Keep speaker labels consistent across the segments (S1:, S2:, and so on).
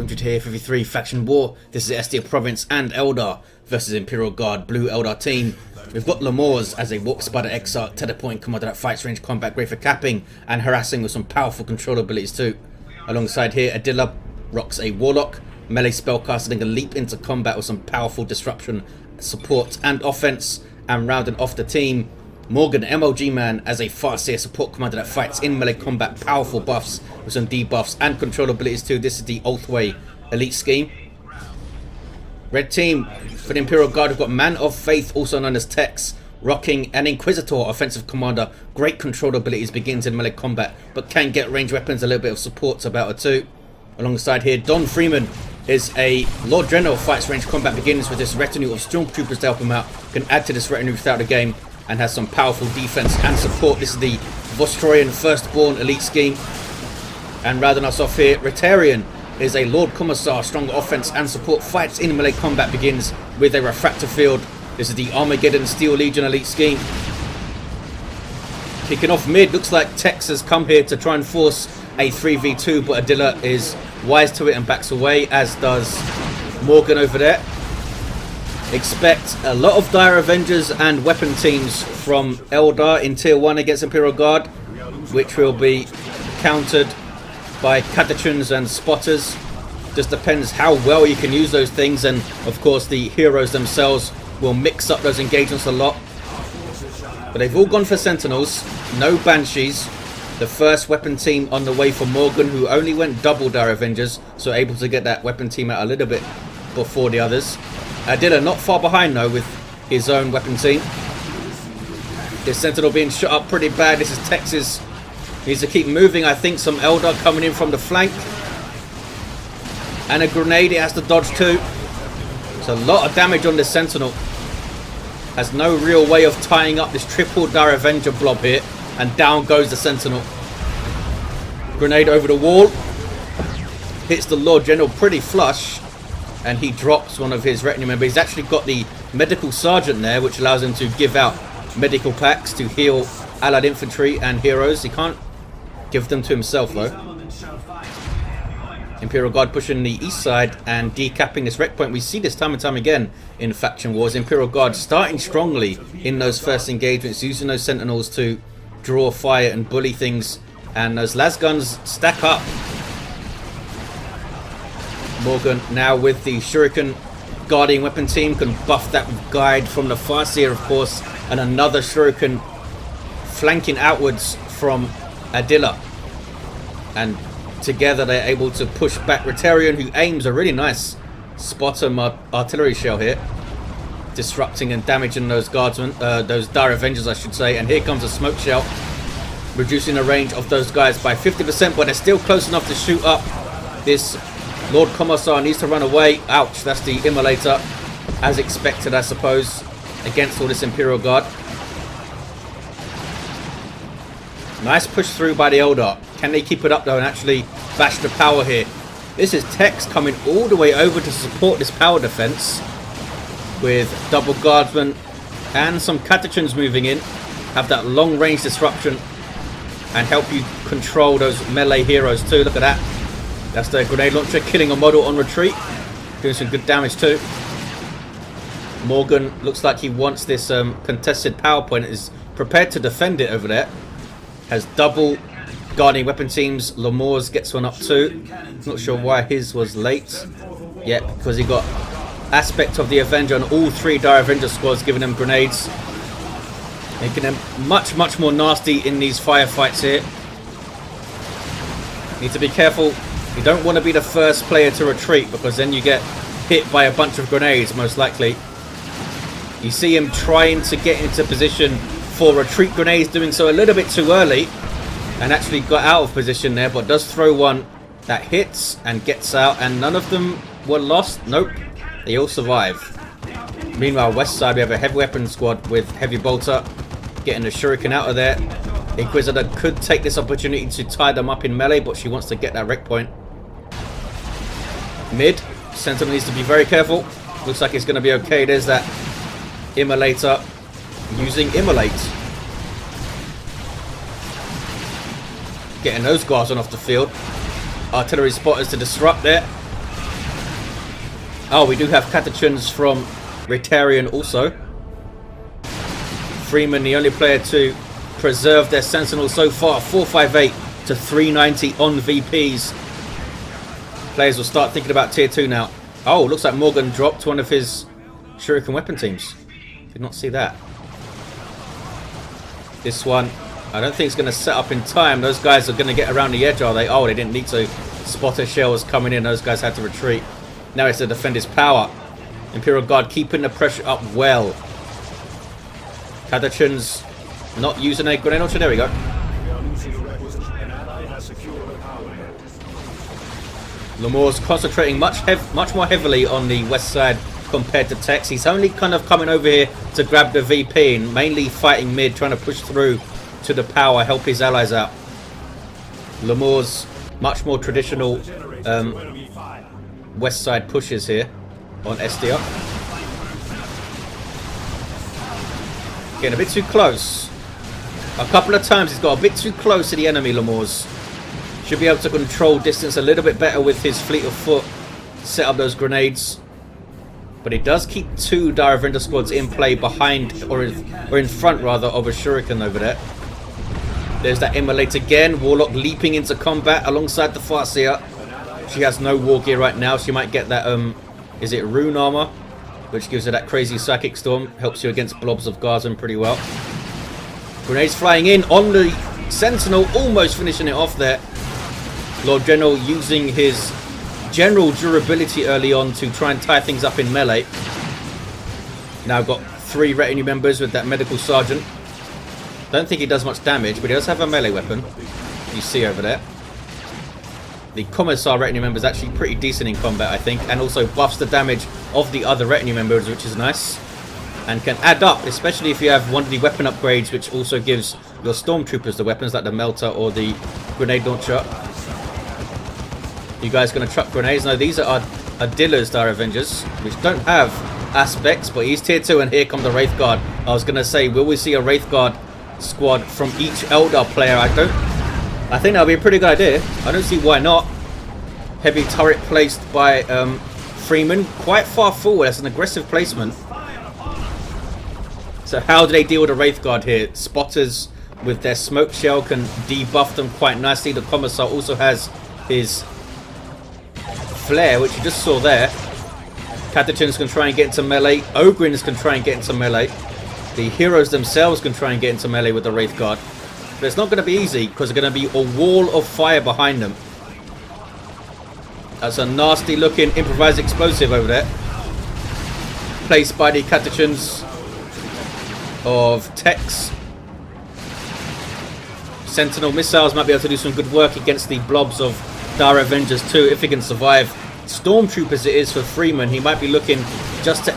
S1: welcome to Tier 53 Faction War. This is Estia Province and Eldar versus Imperial Guard Blue Eldar team. We've got Lomors as a walk spider Exarch, teleporting commander that fights range combat, great for capping and harassing with some powerful control abilities too. Alongside here, Adila rocks a Warlock, melee spellcaster, a leap into combat with some powerful disruption, support and offense. And rounding off the team, Morgan, MLGman, as a Farseer support commander that fights in melee combat, powerful buffs with some debuffs and control abilities too. This is the Oathway elite scheme. Red team, for the Imperial Guard, we've got ManOfFaith, also known as Tex, rocking an Inquisitor, offensive commander, great control abilities, begins in melee combat, but can get range weapons, a little bit of support about her too. Alongside here, Don Freeman is a Lord General, fights range combat, begins with this retinue of Stormtroopers to help him out, can add to this retinue throughout the game, and has some powerful defense and support. This is the Vostroyan Firstborn elite scheme. And rounding us off here, Ritterian is a Lord Commissar, strong offense and support, fights in melee combat, begins with a refractor field. This is the Armageddon Steel Legion elite scheme. Kicking off mid, looks like Tex has come here to try and force a 3v2, but Adila is wise to it and backs away, as does Morgan over there. Expect a lot of Dire Avengers and weapon teams from Eldar in Tier 1 against Imperial Guard, which will be countered by Catachans and Spotters. Just depends how well you can use those things, and of course the heroes themselves will mix up those engagements a lot. But they've all gone for Sentinels, no Banshees. The first weapon team on the way for Morgan, who only went double Dire Avengers, so able to get that weapon team out a little bit before the others. Adila not far behind though with his own weapon team. This Sentinel being shot up pretty bad. This is Texas. Needs to keep moving. I think some Eldar coming in from the flank. And a grenade it has to dodge too. It's a lot of damage on this Sentinel. Has no real way of tying up this triple Dire Avenger blob here. And down goes the Sentinel. Grenade over the wall. Hits the Lord General pretty flush. And he drops one of his retinue members. He's actually got the medical sergeant there, which allows him to give out medical packs to heal allied infantry and heroes. He can't give them to himself though. Imperial Guard pushing the east side and decapping this wreck point. We see this time and time again in faction wars. Imperial Guard starting strongly in those first engagements, using those Sentinels to draw fire and bully things, and those las guns stack up. Morgan now with the Shuriken Guardian weapon team can buff that guide from the Farseer, of course, and another Shuriken flanking outwards from Adila. And together they're able to push back Ritterian, who aims a really nice spotter artillery shell here, disrupting and damaging those guardsmen, those Dire Avengers I should say. And here comes a smoke shell, reducing the range of those guys by 50%, but they're still close enough to shoot up. This Lord Commissar needs to run away. Ouch, that's the immolator, as expected I suppose, against all this Imperial Guard. Nice push through by the Eldar. Can they keep it up though and actually bash the power here? This is Tex coming all the way over to support this power defense, with double guardsmen and some Catachans moving in. Have that long range disruption and help you control those melee heroes too. Look at that. That's the grenade launcher killing a model on retreat, doing some good damage too. Morgan looks like he wants this contested power point, is prepared to defend it over there. Has double guarding weapon teams. Lomors gets one up too. Not sure why his was late. Yeah, because he got aspect of the Avenger on all three Dire Avenger squads, giving them grenades, making them much more nasty in these firefights here. Need to be careful. You don't want to be the first player to retreat, because then you get hit by a bunch of grenades most likely. You see him trying to get into position for retreat grenades, doing so a little bit too early, and actually got out of position there, but does throw one that hits and gets out, and none of them were lost. Nope, they all survive. Meanwhile, west side we have a heavy weapon squad with heavy bolter getting the Shuriken out of there. Inquisitor could take this opportunity to tie them up in melee, but she wants to get that wreck point. Mid, Sentinel needs to be very careful. Looks like it's going to be okay. There's that immolator using immolate. Getting those guardsmen off the field. Artillery spotters to disrupt there. Oh, we do have Catechins from Ritterian also. Freeman, the only player to preserve their Sentinel so far. 458 to 390 on VPs. Players will start thinking about tier 2 now. Oh, looks like Morgan dropped one of his Shuriken weapon teams. Did not see that. This one, I don't think it's going to set up in time. Those guys are going to get around the edge, are they? Oh, they didn't need to. Spotter shell was coming in. Those guys had to retreat. Now it's to defend his power. Imperial Guard keeping the pressure up well. Catechins not using a grenade launcher. There we go. Lomors concentrating much more heavily on the west side compared to Tex. He's only kind of coming over here to grab the VP and mainly fighting mid, trying to push through to the power, help his allies out. Lomors much more traditional west side pushes here on Estia. Getting a bit too close. A couple of times he's got a bit too close to the enemy, Lomors. Should be able to control distance a little bit better with his fleet of foot. Set up those grenades. But he does keep 2 Dire Avenger squads in play behind, or in front rather, of a Shuriken over there. There's that immolate again. Warlock leaping into combat alongside the Farseer. She has no war gear right now. She might get that, is it rune armor? Which gives her that crazy psychic storm. Helps you against blobs of Garzan pretty well. Grenades flying in on the Sentinel. Almost finishing it off there. Lord General using his general durability early on to try and tie things up in melee. Now got 3 retinue members with that medical sergeant. Don't think he does much damage, but he does have a melee weapon. You see over there. The Commissar retinue member is actually pretty decent in combat, I think, and also buffs the damage of the other retinue members, which is nice. And can add up, especially if you have one of the weapon upgrades, which also gives your stormtroopers the weapons like the melter or the grenade launcher. You guys going to chuck grenades? No, these are Adila's Dire Avengers, which don't have aspects, but he's tier 2, and here come the Wraith Guard. I was going to say, will we see a Wraith Guard squad from each Eldar player? I think that would be a pretty good idea. I don't see why not. Heavy turret placed by Freeman, quite far forward. That's an aggressive placement. So how do they deal with the Wraith Guard here? Spotters with their smoke shell can debuff them quite nicely. The Commissar also has his flare, which you just saw there. Catechins can try and get into melee. Ogrins can try and get into melee. The heroes themselves can try and get into melee with the Wraith Guard. But it's not going to be easy, because there's going to be a wall of fire behind them. That's a nasty looking improvised explosive over there. Placed by the Catechins of Tex. Sentinel missiles might be able to do some good work against the blobs of Dire Avengers too, if he can survive. Stormtroopers it is for Freeman. He might be looking just to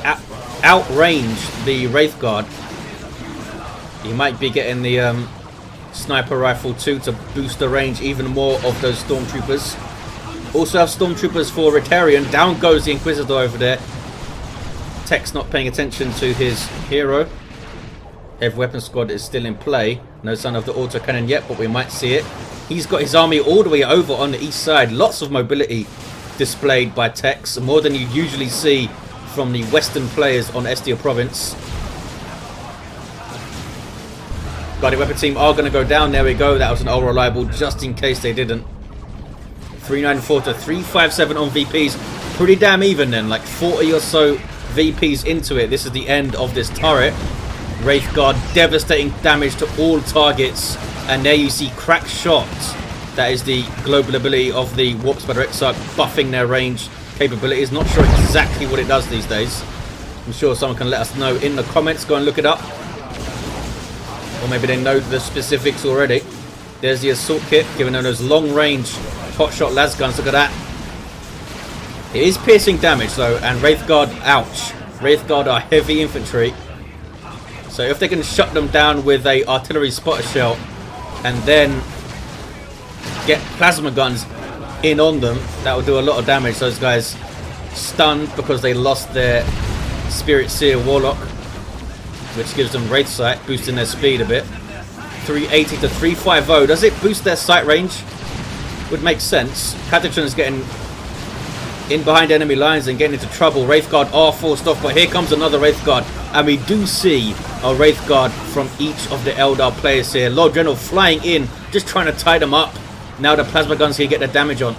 S1: outrange the Wraith Guard. He might be getting the sniper rifle too to boost the range even more of those Stormtroopers. Also have Stormtroopers for Ritterian. Down goes the Inquisitor over there. Tex not paying attention to his hero. Heavy weapon squad is still in play. No sign of the autocannon yet, but we might see it. He's got his army all the way over on the east side. Lots of mobility displayed by Tex. More than you usually see from the western players on Estia Province. Guardian weapon team are going to go down. There we go. That was an all-reliable just in case they didn't. 394 to 357 on VPs. Pretty damn even then. Like 40 or so VPs into it. This is the end of this turret. Wraith Guard devastating damage to all targets. And there you see crack shots. That is the global ability of the Warp Spider Exarch, buffing their range capabilities. Not sure exactly what it does these days. I'm sure someone can let us know in the comments. Go and look it up. Or maybe they know the specifics already. There's the assault kit, giving them those long range hotshot las guns. Look at that. It is piercing damage though, and Wraith Guard, ouch. Wraith Guard are heavy infantry. So if they can shut them down with a artillery spotter shell and then get plasma guns in on them, that will do a lot of damage. Those guys stunned because they lost their Spirit Seer Warlock, which gives them Wraith Sight, boosting their speed a bit. 380 to 350. Does it boost their sight range? Would make sense. Catechins getting in behind enemy lines and getting into trouble. Wraith Guard are forced off, but here comes another Wraith Guard, and we do see a Wraith Guard from each of the Eldar players here. Lord General flying in, just trying to tie them up. Now the plasma guns here get the damage on,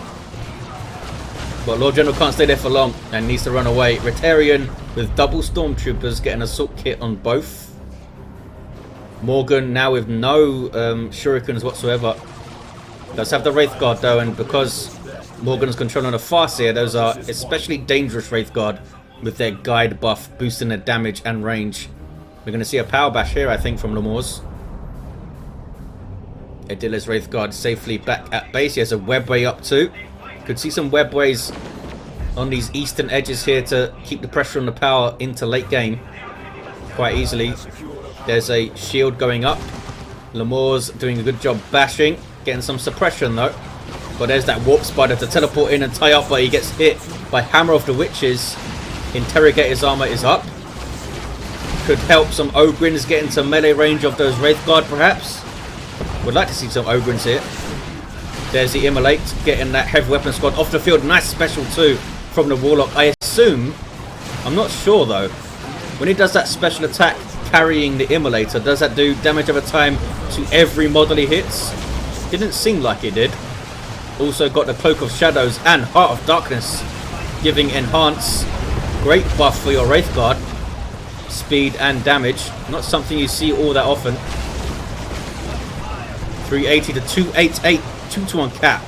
S1: but Lord General can't stay there for long and needs to run away. Ritterian with double Stormtroopers getting assault kit on both. Morgan now with no shurikens whatsoever. Does have the Wraith Guard though, and because Morgan's controlling the Farseer, those are especially dangerous Wraith Guard with their guide buff boosting their damage and range. We're going to see a power bash here, I think, from Lomors. Adila's Wraith Guard safely back at base. He has a webway up too. Could see some webways on these eastern edges here to keep the pressure on the power into late game quite easily. There's a shield going up. Lomors doing a good job bashing, getting some suppression though. But there's that warp spider to teleport in and tie up, but he gets hit by Hammer of the Witches. Interrogator's armor is up. Could help some Ogrins get into melee range of those Wraith Guard perhaps. Would like to see some Ogrins here. There's the Immolate getting that heavy weapon squad off the field. Nice special too from the Warlock. I assume, I'm not sure though, when he does that special attack carrying the Immolator, does that do damage over time to every model he hits? Didn't seem like it did. Also got the Cloak of Shadows and Heart of Darkness giving enhance. Great buff for your Wraith Guard. Speed and damage. Not something you see all that often. 380 to 288. 2-to-1 cap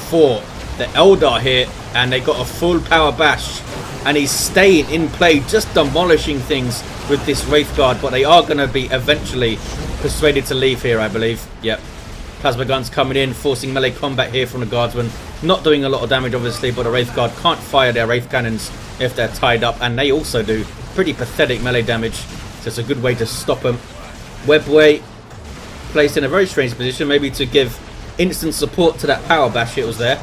S1: for the Eldar here. And they got a full power bash. And he's staying in play, just demolishing things with this Wraith Guard. But they are going to be eventually persuaded to leave here, I believe. Yep. Plasma guns coming in, forcing melee combat here from the Guardsmen. Not doing a lot of damage, obviously, but the Wraith Guard can't fire their Wraith Cannons if they're tied up. And they also do pretty pathetic melee damage. So it's a good way to stop them. Webway placed in a very strange position, maybe to give instant support to that power bash it was there.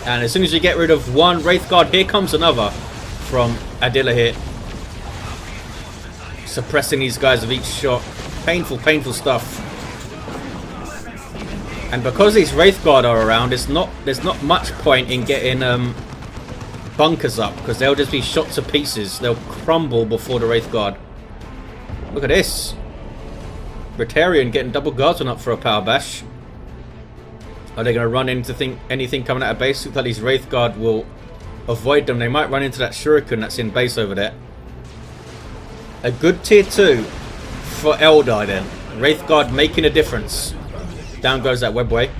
S1: And as soon as you get rid of one Wraith Guard, here comes another from Adila here. Suppressing these guys with each shot. Painful, painful stuff. And because these Wraith Guard are around, there's not much point in getting bunkers up, because they'll just be shot to pieces. They'll crumble before the Wraith Guard. Look at this. Ritterian getting double Guardsmen up for a power bash. Are they going to run into anything coming out of base? Looks like these Wraith Guard will avoid them. They might run into that Shuriken that's in base over there. A good tier 2 for Eldar then. Wraith Guard making a difference. Down goes that webway.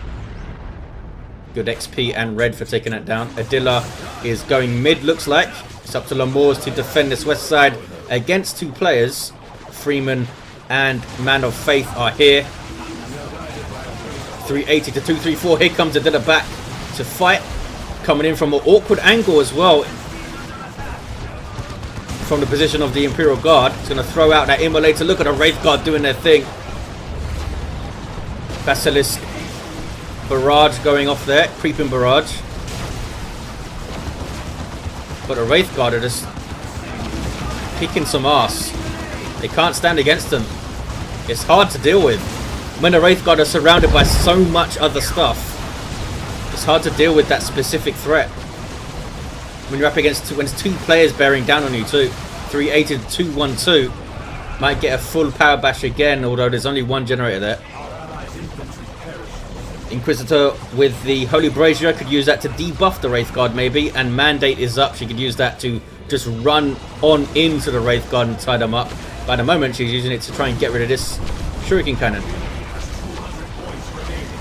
S1: Good XP and red for taking that down. Adila is going mid, looks like. It's up to Lomors to defend this west side against two players. Freeman and ManOfFaith are here. 380 to 234. Here comes Adila back to fight. Coming in from an awkward angle as well. From the position of the Imperial Guard. It's going to throw out that Immolator. Look at the Wraith Guard doing their thing. Basilisk barrage going off there, creeping barrage. But the Wraith Guard are just kicking some ass. They can't stand against them. It's hard to deal with. When the Wraith Guard are surrounded by so much other stuff, it's hard to deal with that specific threat. When you're up against when it's two players bearing down on you too. 380 to 212. Might get a full power bash again, although there's only one generator there. Inquisitor with the Holy Brazier could use that to debuff the Wraith Guard maybe, and Mandate is up. She could use that to just run on into the Wraith Guard and tie them up. By the moment she's using it to try and get rid of this Shuriken Cannon.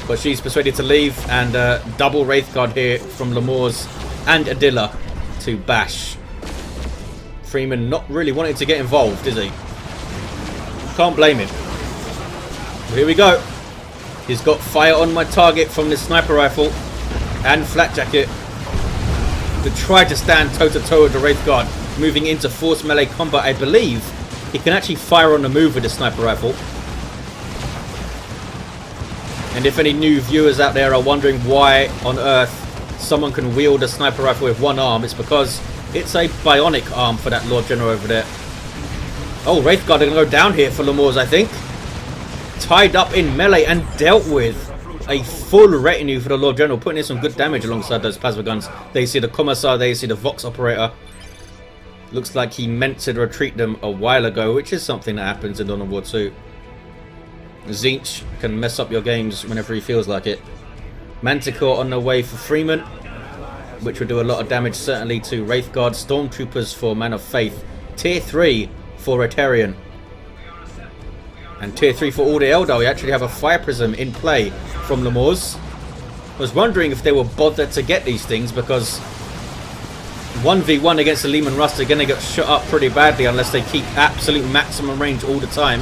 S1: But she's persuaded to leave, and double Wraith Guard here from Lomors and Adila to bash. Freeman not really wanting to get involved, is he? Can't blame him. Here we go. He's got fire on my target from this sniper rifle and flak jacket to try to stand toe-to-toe with the Wraith Guard, moving into force melee combat. I believe he can actually fire on the move with the sniper rifle. And if any new viewers out there are wondering why on earth someone can wield a sniper rifle with one arm, it's because it's a bionic arm for that Lord General over there. Oh, Wraith Guard are going to go down here for Lomors, I think. Tied up in melee and dealt with. a full retinue for the Lord General, putting in some good damage alongside those plasma guns. There you see the Commissar, there you see the Vox Operator. Looks like he meant to retreat them a while ago, which is something that happens in Dawn of War 2. Tzeentch can mess up your games whenever he feels like it. Manticore on the way for Freeman, which will do a lot of damage certainly to Wraithguard. Stormtroopers for ManOfFaith. Tier 3 for Ritterian. And Tier 3 for all the Eldar. We actually have a Fire Prism in play from Lomors. I was wondering if they were bothered to get these things, because 1v1 against the Leman Russ, they're going to get shot up pretty badly unless they keep absolute maximum range all the time.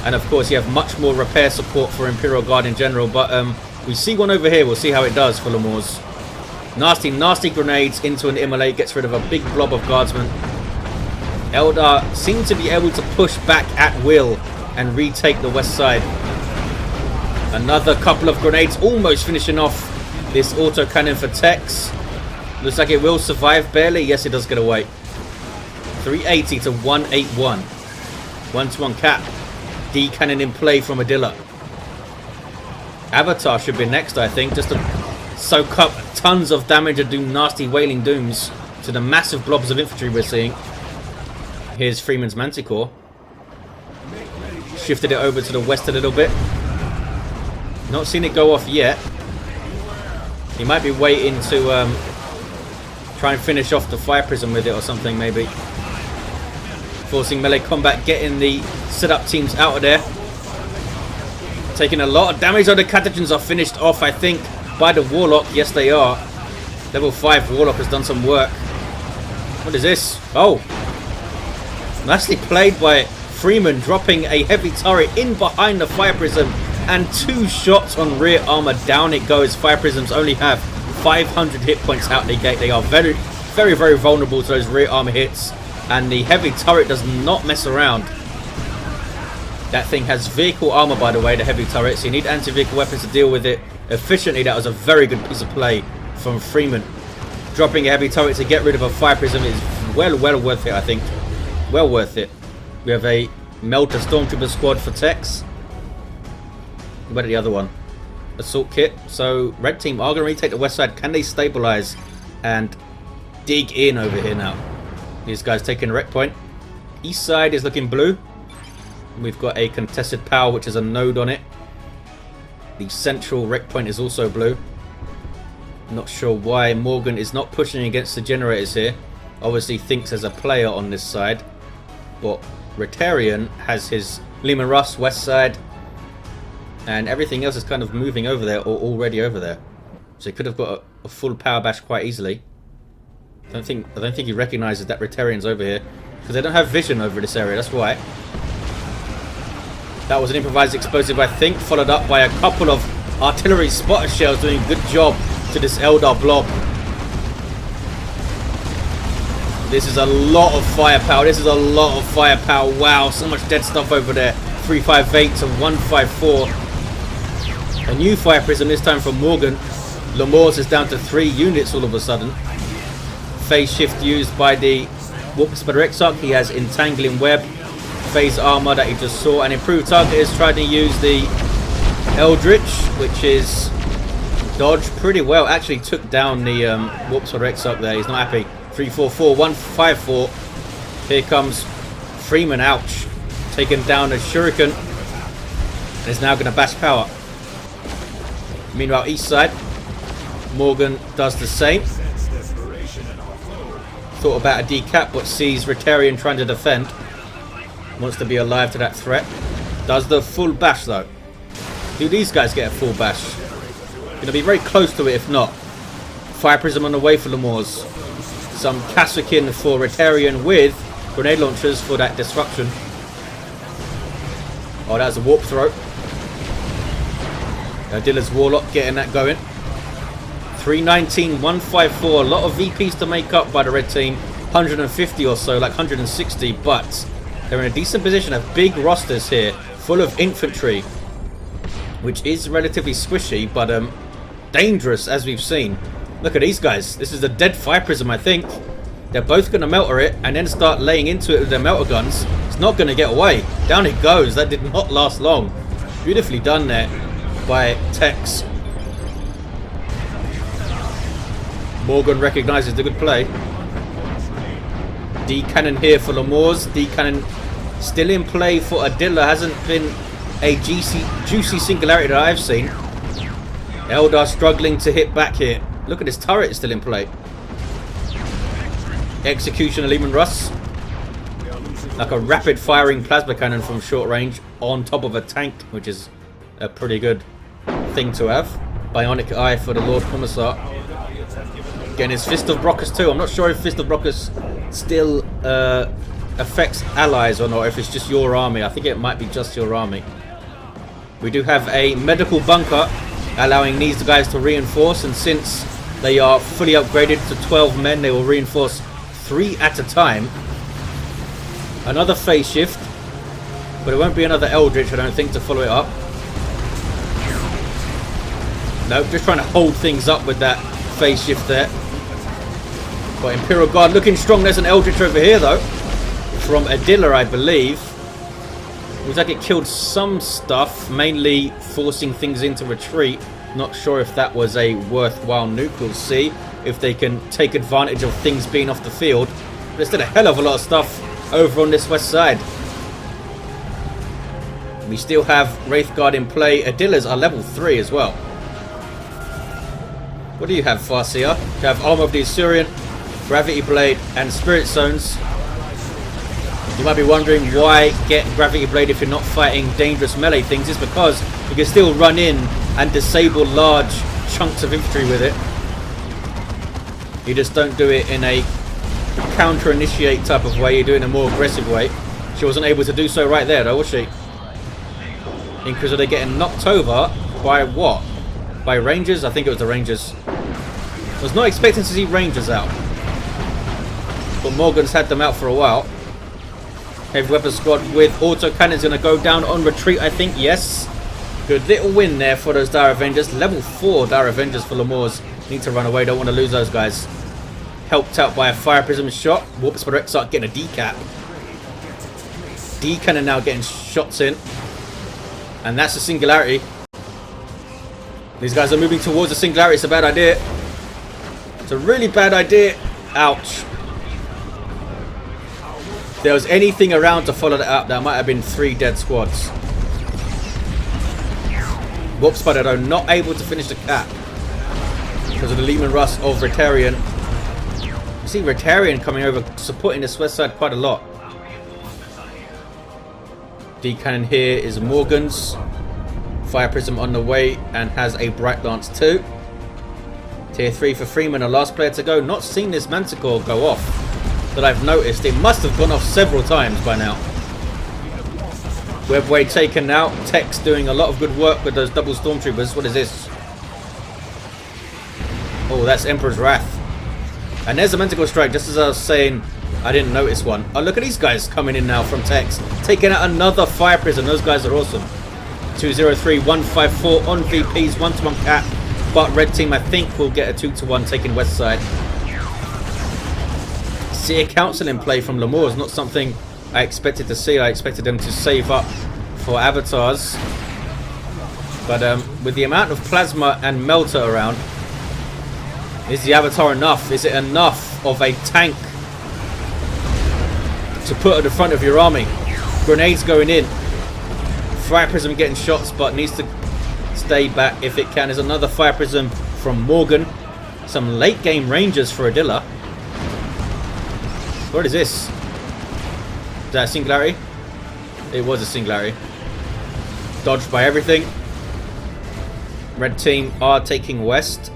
S1: And of course you have much more repair support for Imperial Guard in general, but we see one over here. We'll see how it does for Lomors. Nasty, nasty grenades into an immolate, gets rid of a big blob of guardsmen. Eldar seem to be able to push back at will and retake the west side. Another couple of grenades, almost finishing off this autocannon for Tex. Looks like it will survive barely. Yes, it does get away. 380 to 181. 1-to-1 cap. D cannon in play from Adila. Avatar should be next, I think, just to soak up tons of damage and do nasty wailing dooms to the massive blobs of infantry we're seeing. Here's Freeman's Manticore. Shifted it over to the west a little bit. Not seen it go off yet. He might be waiting to try and finish off the Fire Prism with it or something, maybe. Forcing melee combat, getting the setup teams out of there. Taking a lot of damage. Oh, the Catagens are finished off, I think, by the Warlock. Yes, they are. Level 5 Warlock has done some work. What is this? Oh. Nicely played by Freeman, dropping a heavy turret in behind the Fire Prism. And 2 shots on rear armor. Down it goes. Fire Prisms only have 500 hit points out the gate. They are very, very, very vulnerable to those rear armor hits. And the heavy turret does not mess around. That thing has vehicle armor, by the way, the heavy turret. So you need anti-vehicle weapons to deal with it efficiently. That was a very good piece of play from Freeman. Dropping a heavy turret to get rid of a Fire Prism is well worth it, I think. Well worth it. We have a Melter Stormtrooper squad for Tex. What about the other one? Assault kit. So red team are going to retake the west side. Can they stabilize and dig in over here now? These guys taking a wreck point. East side is looking blue. We've got a contested power, which is a node on it. The central wreck point is also blue. Not sure why Morgan is not pushing against the generators here. Obviously thinks there's a player on this side. But Ritterian has his Leman Russ west side. And everything else is kind of moving over there, or already over there. So he could have got a full power bash quite easily. I don't think he recognizes that Ritterian's over here, because they don't have vision over this area. That's why. That was an improvised explosive, I think, followed up by a couple of artillery spotter shells doing a good job to this Eldar blob. This is a lot of firepower. This is a lot of firepower. Wow, so much dead stuff over there. 358 to 154. A new Fire Prism, this time from Morgan. Lomors is down to 3 units all of a sudden. Phase shift used by the Warp Spider Exarch. He has Entangling Web. Phase armor that he just saw. And improved target is trying to use the Eldritch, which is dodged pretty well. Actually took down the Warp Spider Exarch there. He's not happy. 344, 154. Here comes Freeman. Ouch. Taken down a Shuriken. And is now going to bash power. Meanwhile, east side, Morgan does the same. Thought about a decap, but sees Ritterian trying to defend. Wants to be alive to that threat. Does the full bash though. Do these guys get a full bash? Going to be very close to it if not. Fire Prism on the way for Lomors. Some Kassakin for Ritterian with grenade launchers for that disruption. Oh, that was a warp throw. Adila's Warlock getting that going. 319, 154. A lot of VPs to make up by the red team. 150 or so, like 160, but they're in a decent position. Have big rosters here, full of infantry, which is relatively squishy, but dangerous as we've seen. Look at these guys. This is a dead Fire Prism, I think. They're both going to melter it and then start laying into it with their melter guns. It's not going to get away. Down it goes. That did not last long. Beautifully done there. by Tex. Morgan recognises the good play. D cannon here for Lomors. D cannon still in play for Adila. Hasn't been a juicy singularity that I've seen. Eldar struggling to hit back here. Look at this turret still in play. Execution of Lehman Russ. Like a rapid firing plasma cannon from short range on top of a tank, which is a pretty good thing to have. Bionic eye for the Lord Commissar. Again, his Fist of Brockus too. I'm not sure if Fist of Brockus still affects allies or not, if it's just your army. I think it might be just your army. We do have a medical bunker allowing these guys to reinforce, and since they are fully upgraded to 12 men, they will reinforce 3 at a time. Another phase shift, but it won't be another Eldritch, I don't think, to follow it up. No, just trying to hold things up with that phase shift there. But Imperial Guard looking strong. There's an Eldritch over here though, from Adila, I believe. Looks like it killed some stuff, mainly forcing things into retreat. Not sure if that was a worthwhile nuke. We'll see if they can take advantage of things being off the field. But there's still a hell of a lot of stuff over on this west side. We still have Wraith Guard in play. Adilas are level 3 as well. What do you have, Farseer? You have Armor of the Assyrian, Gravity Blade, and Spirit Zones. You might be wondering why get Gravity Blade if you're not fighting dangerous melee things. It's because you can still run in and disable large chunks of infantry with it. You just don't do it in a counter-initiate type of way. You do it in a more aggressive way. She wasn't able to do so right there though, was she? Because they're getting knocked over by what? By Rangers? I think it was the Rangers. I was not expecting to see Rangers out, but Morgan's had them out for a while. Heavy Weapon Squad with auto cannons going to go down on retreat, I think. Yes. Good little win there for those Dire Avengers. Level 4 Dire Avengers for Lomors. Need to run away. Don't want to lose those guys. Helped out by a Fire Prism shot. Warp Spider Exarch getting a decap. D cannon now getting shots in. And that's a singularity. These guys are moving towards the singularity. It's a bad idea. It's a really bad idea. Ouch. If there was anything around to follow that up, that might have been 3 dead squads. Warp Spider though not able to finish the cap because of the Lehman Russ of Ritterian. You see Ritterian coming over, supporting this west side quite a lot. D cannon here is Morgan's. Fire Prism on the way and has a Bright Lance too. Tier 3 for Freeman, the last player to go. Not seen this Manticore go off that I've noticed. It must have gone off several times by now. Webway taken now. Tex doing a lot of good work with those double Stormtroopers. What is this? Oh, that's Emperor's Wrath. And there's a Manticore Strike, just as I was saying. I didn't notice one. Oh, look at these guys coming in now from Tex. Taking out another Fire Prison. Those guys are awesome. 203, 154 on VPs, 1-to-1 cap. But red team, I think, will get a 2-to-1 taking west side. See a council in play from Lomors. Not something I expected to see. I expected them to save up for avatars. But with the amount of plasma and melter around, is the avatar enough? Is it enough of a tank to put at the front of your army? Grenades going in. Fire Prism getting shots, but needs to stay back if it can. There's another Fire Prism from Morgan. Some late game Rangers for Adila. What is this? Is that a singularity? It was a singularity. Dodged by everything. Red team are taking west.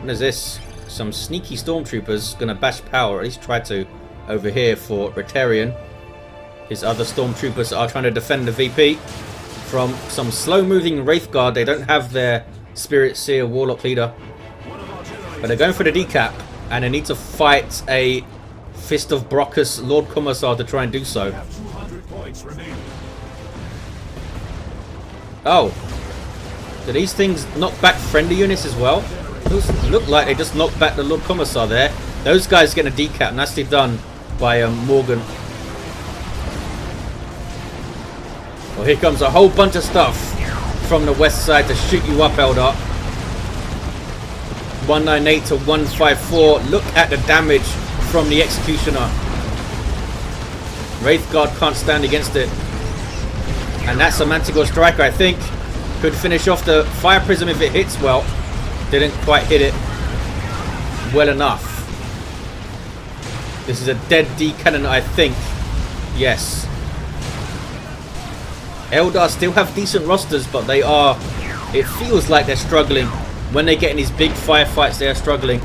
S1: What is this? Some sneaky Stormtroopers gonna bash power, or at least try to, over here for Ritterian. His other Stormtroopers are trying to defend the VP from some slow-moving Wraith Guard. They don't have their Spirit Seer Warlock leader, but they're going for the decap, and they need to fight a Fist of Brockus Lord Commissar to try and do so. Oh, do these things knock back friendly units as well? Those look like they just knocked back the Lord Commissar there. Those guys getting a decap, nicely done by Morgan. Well, here comes a whole bunch of stuff from the west side to shoot you up, Eldar. 198 to 154. Look at the damage from the Executioner. Wraithguard can't stand against it. And that's a Manticore Striker, I think. Could finish off the Fire Prism if it hits well. Didn't quite hit it well enough. This is a dead D-Cannon, I think. Yes. Eldar still have decent rosters, but they are... It feels like they're struggling. When they get in these big firefights, they are struggling.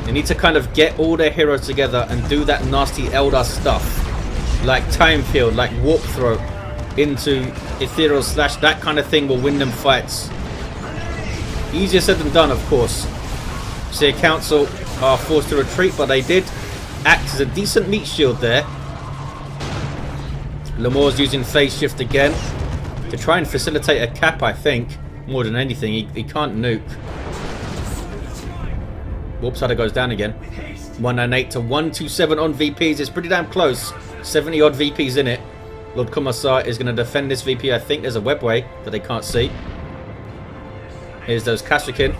S1: They need to kind of get all their heroes together and do that nasty Eldar stuff. Like Time Field, like Warp Throw into Ethereal Slash. That kind of thing will win them fights. Easier said than done, of course. Seer Council are forced to retreat, but they did act as a decent meat shield there. Lomors using phase shift again to try and facilitate a cap, I think, more than anything. He can't nuke. Warp Sider goes down again. 198 to 127 on VPs. It's pretty damn close. 70 odd VPs in it. Lord Commissar is going to defend this VP. I think there's a webway that they can't see. Here's those Kashyyykin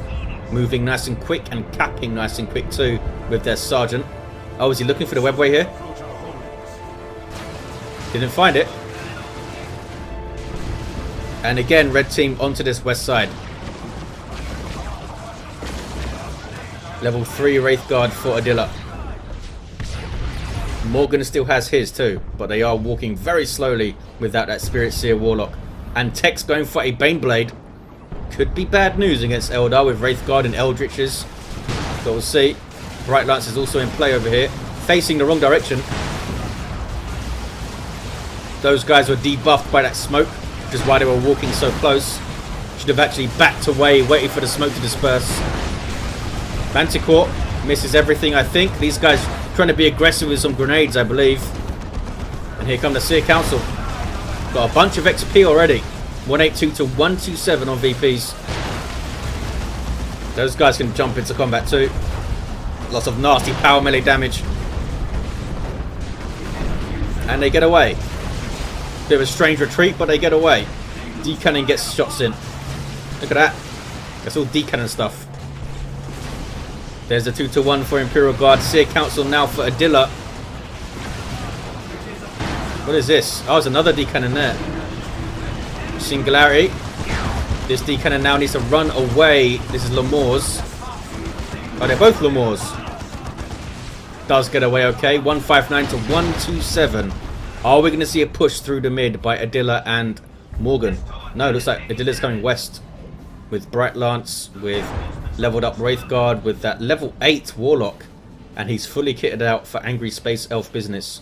S1: moving nice and quick and capping nice and quick too with their sergeant. Oh, is he looking for the webway here? Didn't find it. And again, red team onto this west side. Level 3 Wraithguard for Adila. Morgan still has his too, but they are walking very slowly without that Spirit Seer Warlock. And Tech's going for a Baneblade. Could be bad news against Eldar with Wraithguard and Eldritches. But we'll see. Bright Lance is also in play over here. Facing the wrong direction. Those guys were debuffed by that smoke, which is why they were walking so close. Should have actually backed away, waiting for the smoke to disperse. Manticore misses everything, I think. These guys trying to be aggressive with some grenades, I believe. And here come the Seer Council. Got a bunch of XP already. 182 to 127 on VPs. Those guys can jump into combat too. Lots of nasty power melee damage. And they get away. Bit of a strange retreat, but they get away. D-Cannon gets shots in. Look at that. That's all D-Cannon stuff. There's a 2 to 1 for Imperial Guard. Seer Council now for Adila. What is this? Oh, there's another D-Cannon there. Singularity. This D-Cannon now needs to run away. This is Lomors. Oh, they're both Lomors. Does get away okay. 159 to 127. Are we going to see a push through the mid by Adila and Morgan? No, it looks like Adila's coming west. With Bright Lance, with leveled up Wraithguard, with that level 8 Warlock. And he's fully kitted out for Angry Space Elf business.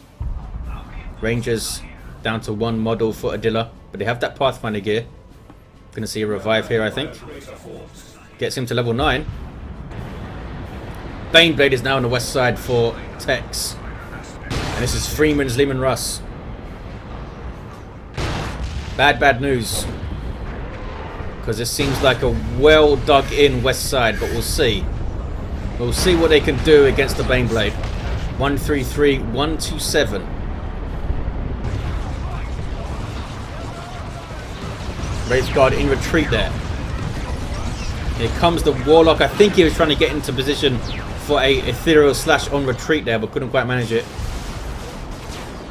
S1: Rangers down to 1 model for Adila. But they have that Pathfinder gear. Going to see a revive here, I think. Gets him to level 9. Baneblade is now on the west side for Tex. And this is Freeman's Lehman Russ. Bad news. Because this seems like a well dug in west side, but we'll see. We'll see what they can do against the Baneblade. 133, 127. Wraithguard in retreat there. Here comes the Warlock. I think he was trying to get into position for a Ethereal Slash on retreat there, but couldn't quite manage it.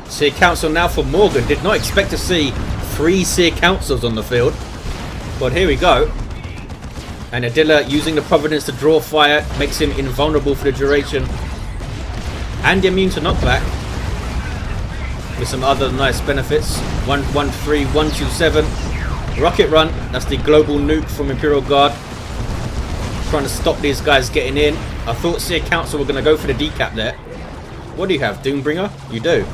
S1: Seer Council now for Morgan. Did not expect to see 3 Seer Councils on the field. But here we go. And Adila using the Providence to draw fire. Makes him invulnerable for the duration. And immune to knockback. With some other nice benefits. 113, 127. Rocket Run. That's the global nuke from Imperial Guard. Trying to stop these guys getting in. I thought Seer Council were going to go for the decap there. What do you have? Doombringer? You do.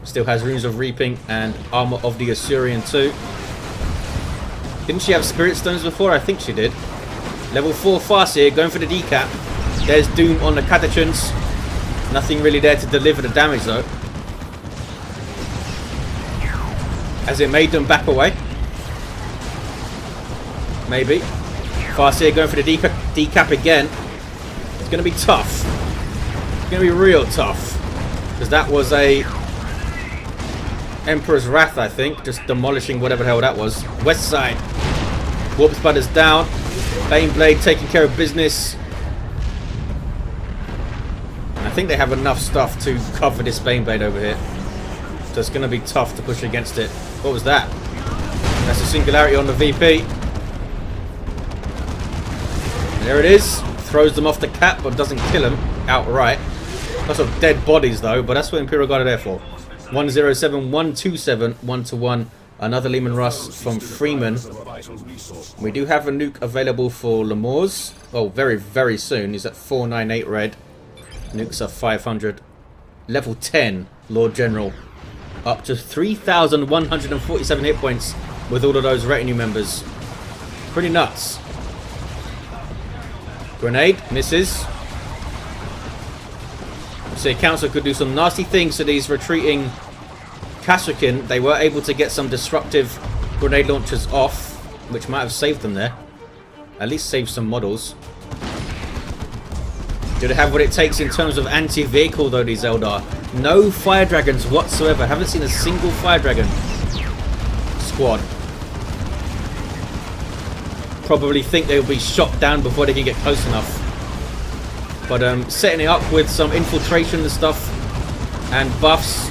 S1: Still has Runes of Reaping and Armor of the Assyrian too. Didn't she have Spirit Stones before? I think she did. Level 4 Farseer going for the decap. There's Doom on the Catachans. Nothing really there to deliver the damage though. Has it made them back away? Maybe. Farseer going for the decap again. It's going to be tough. It's going to be real tough. Because that was a Emperor's Wrath, I think. Just demolishing whatever the hell that was. West side. Warp Spiders down. Baneblade taking care of business. I think they have enough stuff to cover this Baneblade over here. So it's going to be tough to push against it. What was that? That's a singularity on the VP. There it is. Throws them off the cap, but doesn't kill them outright. Lots of dead bodies, though, but that's what Imperial Guard are there for. 107, 127, 1-1. Another Lehman Russ from Freeman. We do have a nuke available for Lomors. Oh, very, very soon. He's at 498 red. Nukes are 500. Level 10, Lord General. Up to 3,147 hit points with all of those retinue members. Pretty nuts. Grenade, misses. So Council could do some nasty things to these retreating Kasrkin. They were able to get some disruptive grenade launchers off, which might have saved them there. At least saved some models. Do they have what it takes in terms of anti-vehicle though, these Eldar? No fire dragons whatsoever. Haven't seen a single fire dragon squad. Probably think they'll be shot down before they can get close enough. But setting it up with some infiltration and stuff and buffs,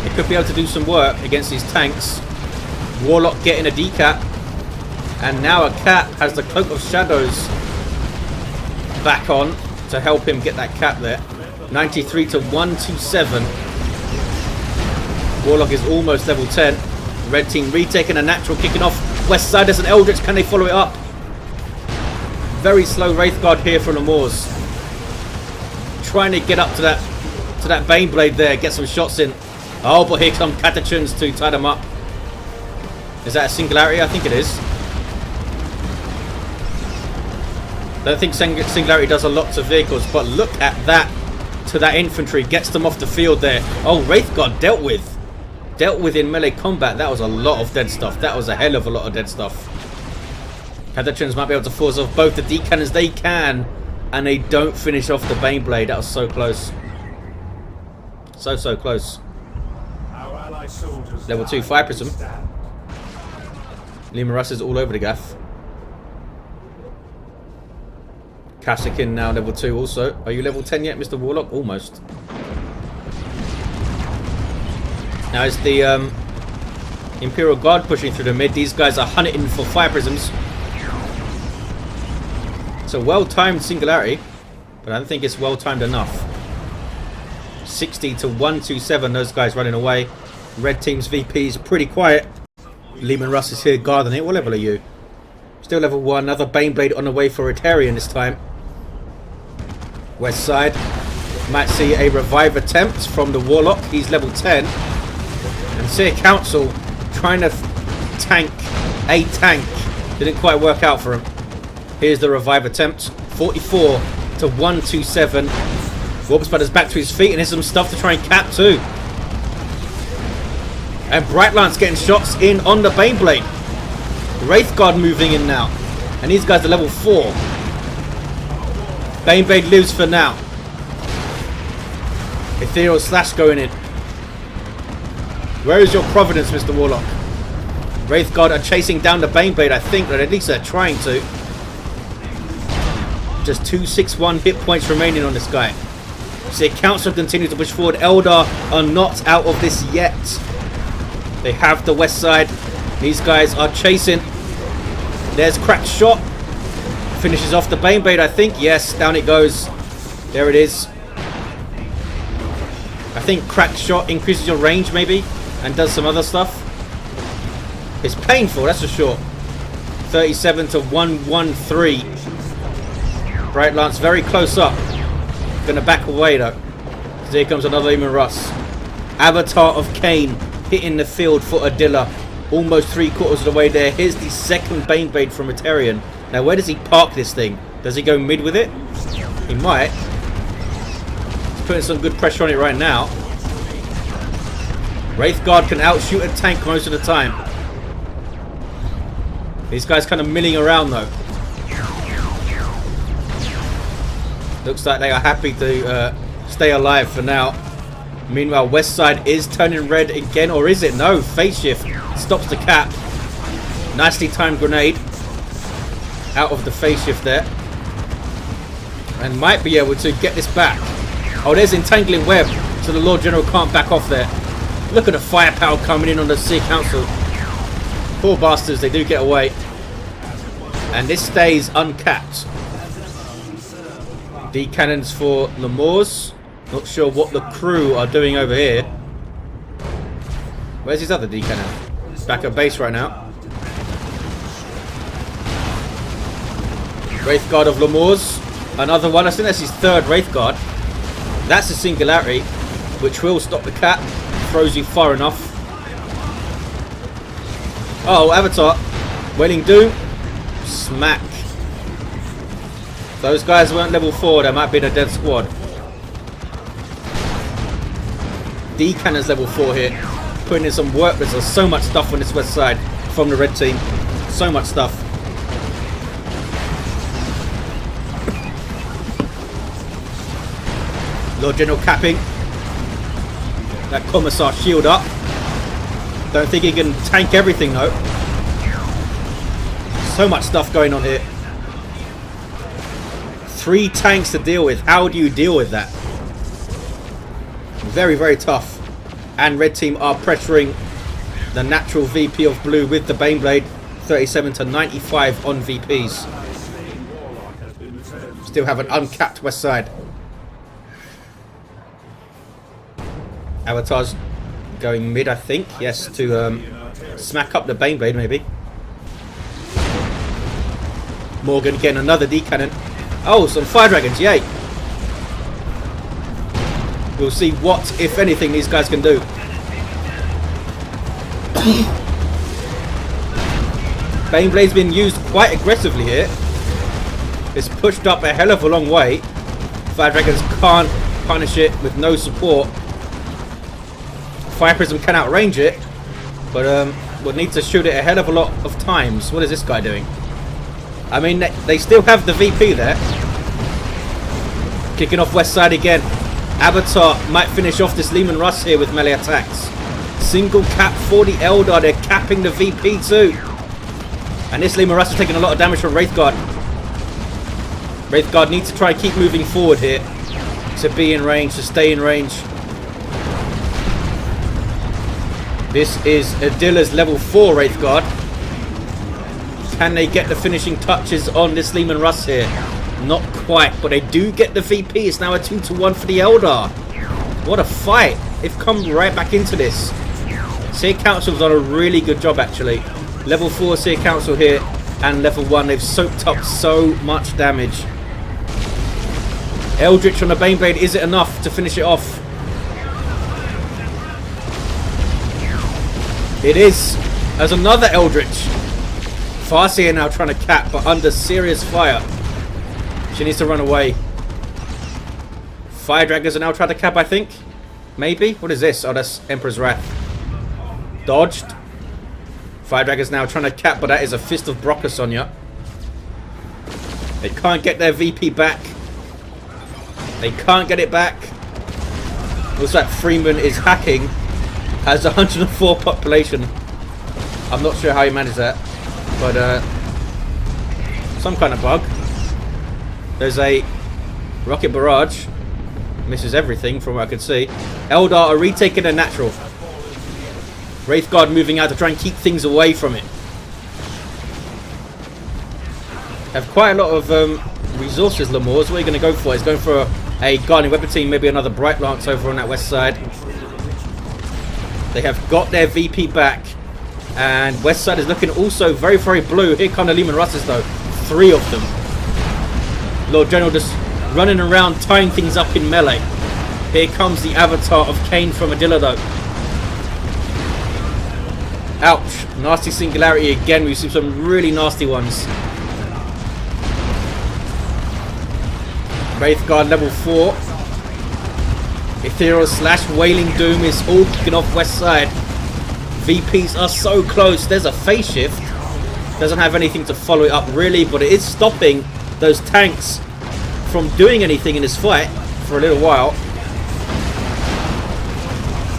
S1: it could be able to do some work against these tanks. Warlock getting a decap, and now a cap has the Cloak of Shadows back on to help him get that cap there. 93 to 127. Warlock is almost level 10. Red team retaking a natural, kicking off. West side, there's an Eldritch. Can they follow it up? Very slow Wraith Guard here for Lomors. Trying to get up to that Baneblade there, get some shots in. Oh, but here come Catachans to tie them up. Is that a singularity? I think it is. Don't think singularity does a lot to vehicles, but look at that. To that infantry, gets them off the field there. Oh, Wraith Guard dealt with in melee combat. That was a lot of dead stuff. That was a hell of a lot of dead stuff. Catachans might be able to force off both the D-cannons they can, and they don't finish off the Baneblade. That was so close. So close. Level 2 Fire Prism. Lehman Russ is all over the gaff. Kasrkin now level 2 also. Are you level 10 yet, Mr. Warlock? Almost. Now it's the Imperial Guard pushing through the mid. These guys are hunting for Fire Prisms. It's a well-timed singularity, but I don't think it's well-timed enough. 60 to 127, those guys running away. Red team's VP is pretty quiet. Lehman Russ is here guarding it. What level are you? Still level 1. Another Baneblade on the way for Ritterian this time. West side. Might see a revive attempt from the Warlock. He's level 10. And see a Council trying to tank a tank. Didn't quite work out for him. Here's the revive attempt. 44 to 127. Warp Spider's back to his feet, and there's some stuff to try and cap too. And Bright Lance getting shots in on the Baneblade. Wraith Guard moving in now. And these guys are level 4. Baneblade lives for now. Ethereal Slash going in. Where is your Providence, Mr. Warlock? Wraith Guard are chasing down the Baneblade, I think, but at least they're trying to. Just 261 hit points remaining on this guy. See, Council continue to push forward. Eldar are not out of this yet. They have the west side. These guys are chasing. There's cracked shot. Finishes off the Baneblade, I think. Yes, down it goes. There it is. I think cracked shot increases your range, maybe, and does some other stuff. It's painful, that's for sure. 37 to 113. Bright Lance very close up. Gonna back away though. Here comes another Lehman Russ. Avatar of Cain hitting the field for Adila. Almost 3/4 of the way there. Here's the second Baneblade from Ritterian. Now where does he park this thing? Does he go mid with it? He might. He's putting some good pressure on it right now. Wraith Guard can outshoot a tank most of the time. These guys kind of milling around though. Looks like they are happy to stay alive for now. Meanwhile, west side is turning red again, or is it? No, phase shift stops the cap. Nicely timed grenade out of the phase shift there, and might be able to get this back. Oh, there's entangling web, so the Lord General can't back off there. Look at the firepower coming in on the Seer Council. Poor bastards, they do get away, and this stays uncapped. D cannons for Lomors. Not sure what the crew are doing over here. Where's his other D cannon? Back at base right now. Wraith Guard of Lomors. Another one. I think that's his third Wraith Guard. That's a singularity, which will stop the cap. Throws you far enough. Oh, Avatar. Wailing Doom. Smack. Those guys weren't level 4. They might be in a dead squad. D cannons level 4 here. Putting in some work. There's so much stuff on this west side from the red team. So much stuff. Lord General capping. That Commissar shield up. Don't think he can tank everything though. So much stuff going on here. 3 tanks to deal with. How do you deal with that? Very, very tough. And red team are pressuring the natural VP of blue with the Baneblade. 37 to 95 on VPs. Still have an uncapped west side. Avatar's going mid, I think. Yes, to smack up the Baneblade, maybe. Morgan getting another D cannon. Oh, some fire dragons, yay! We'll see what, if anything, these guys can do. Baneblade's been used quite aggressively here. It's pushed up a hell of a long way. Fire dragons can't punish it with no support. Fire Prism can outrange it, but we'll need to shoot it a hell of a lot of times. What is this guy doing? I mean, they still have the VP there. Kicking off west side again. Avatar might finish off this Lehman Russ here with melee attacks. Single cap for the Eldar. They're capping the VP too. And this Lehman Russ is taking a lot of damage from Wraith Guard. Wraith Guard needs to try and keep moving forward here to be in range, to stay in range. This is Adila's level 4 Wraith Guard. Can they get the finishing touches on this Lehman Russ here? Not quite, but they do get the VP. It's now a 2-1 for the Eldar. What a fight. They've come right back into this. Seer Council's done a really good job, actually. Level 4 Seer Council here, and level 1. They've soaked up so much damage. Eldritch on the Baneblade. Is it enough to finish it off? It is. There's another Eldritch. Farseer now trying to cap, but under serious fire. She needs to run away. Fire Dragons are now trying to cap, I think. Maybe? What is this? Oh, that's Emperor's Wrath. Dodged. Fire Dragons now trying to cap, but that is a Fist of Brockus on ya. They can't get their VP back. They can't get it back. Looks like Freeman is hacking. Has 104 population. I'm not sure how he managed that. But, some kind of bug. There's a rocket barrage. Misses everything from what I can see. Eldar are retaking their natural. Wraith Guard moving out to try and keep things away from it. Have quite a lot of resources, Lomors. What are you going to go for? He's going for a Guardian Weapon Team, maybe another Bright Lance over on that west side. They have got their VP back. And west side is looking also very, very blue. Here come the Lehman Russes though. 3 of them. Lord General just running around tying things up in melee. Here comes the avatar of Kane from Adila though. Ouch. Nasty singularity again. We've seen some really nasty ones. Wraith Guard level 4. Ethereal Slash, Wailing Doom is all kicking off west side. VPs are so close. There's a phase shift. Doesn't have anything to follow it up really, but it is stopping those tanks from doing anything in this fight for a little while.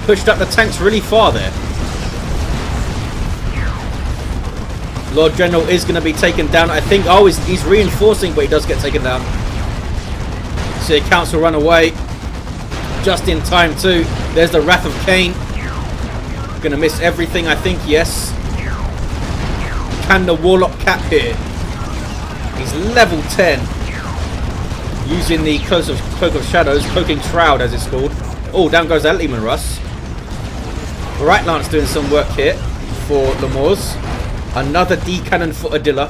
S1: pushed up the tanks really far there. Lord General is going to be taken down, I think. Oh, he's reinforcing, but he does get taken down. See, Council run away. Just in time, too. There's the Wrath of Cain. Going to miss everything, I think, yes. Can the Warlock cap here? He's level 10. Using the Cloak of Shadows, Cloaking Shroud, as it's called. Oh, down goes that Lehman Russ. Right Lance doing some work here for Lomors. Another D cannon for Adila.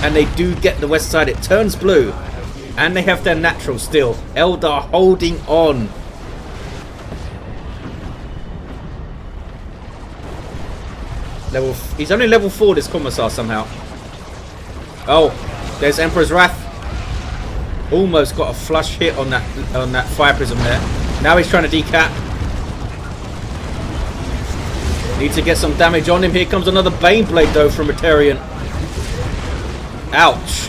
S1: And they do get the west side. It turns blue. And they have their natural still. Eldar holding on. He's only level 4, this Commissar, somehow. Oh, there's Emperor's Wrath. Almost got a flush hit on that Fire Prism there. Now he's trying to decap. Need to get some damage on him. Here comes another Baneblade, though, from Ritterian. Ouch.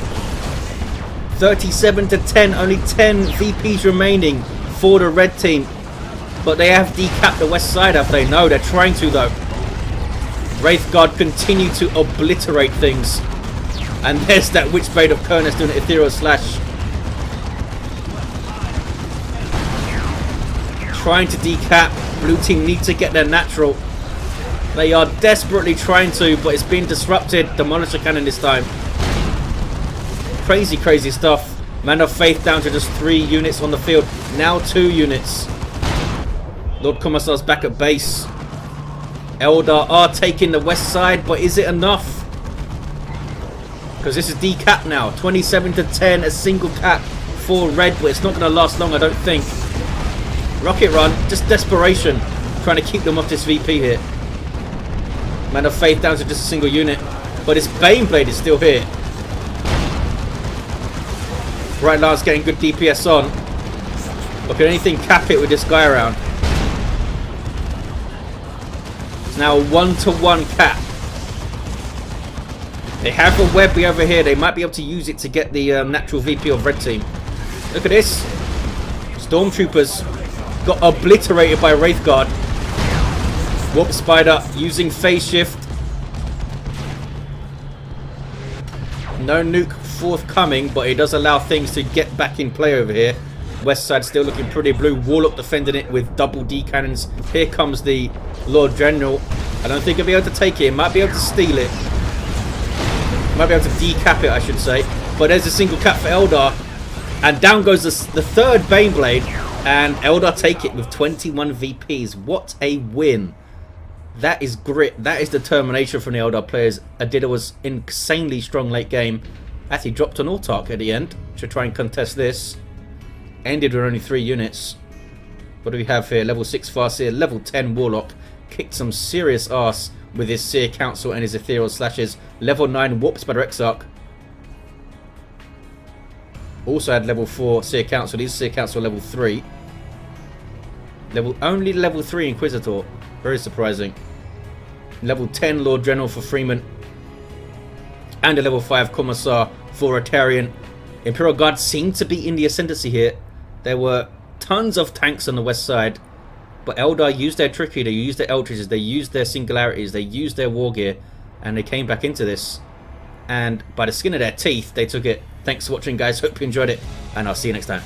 S1: 37 to 10. Only 10 VPs remaining for the red team. But they have decapped the west side, have they? No, they're trying to, though. Wraithguard continue to obliterate things. And there's that Witchblade of Kurnus doing an Ethereal Slash. Trying to decap. Blue team need to get their natural. They are desperately trying to, but it's been disrupted. Demolisher Cannon this time. Crazy, crazy stuff. ManOfFaith down to just 3 units on the field. Now 2 units. Lord Commissar's back at base. Eldar are taking the west side, but is it enough? Because this is decap now. 27 to 10, a single cap for red, but it's not going to last long, I don't think. Rocket run, just desperation. Trying to keep them off this VP here. ManOfFaith down to just a single unit. But his Baneblade is still here. Right Lance getting good DPS on. But can anything cap it with this guy around? It's now a 1-to-1 cap. They have a Webby over here. They might be able to use it to get the natural VP of red team. Look at this. Stormtroopers got obliterated by Wraithguard. Warp Spider using phase shift. No nuke forthcoming, but it does allow things to get back in play over here. West side still looking pretty blue. Warlock defending it with double D cannons. Here comes the Lord General. I don't think he'll be able to take it. He might be able to steal it. Might be able to decap it, I should say. But there's a single cap for Eldar. And down goes the third Baneblade. And Eldar take it with 21 VPs. What a win. That is grit. That is determination from the Eldar players. Adila was insanely strong late game. Actually dropped an Autarch at the end to try and contest this. Ended with only 3 units. What do we have here? Level 6 Farseer, level 10 Warlock. Kicked some serious ass with his Seer Council and his Ethereal Slashes. Level 9 Warp Spider Exarch. Also had level 4 Seer Council. These Seer Council level 3. Only level 3 Inquisitor. Very surprising. Level 10 Lord General for Freeman. And a level 5 Commissar for Ritterian. Imperial Guard seemed to be in the ascendancy here. There were tons of tanks on the west side. But Eldar used their trickery, they used their Eldridges, they used their singularities, they used their war gear. And they came back into this. And by the skin of their teeth, they took it. Thanks for watching, guys. Hope you enjoyed it. And I'll see you next time.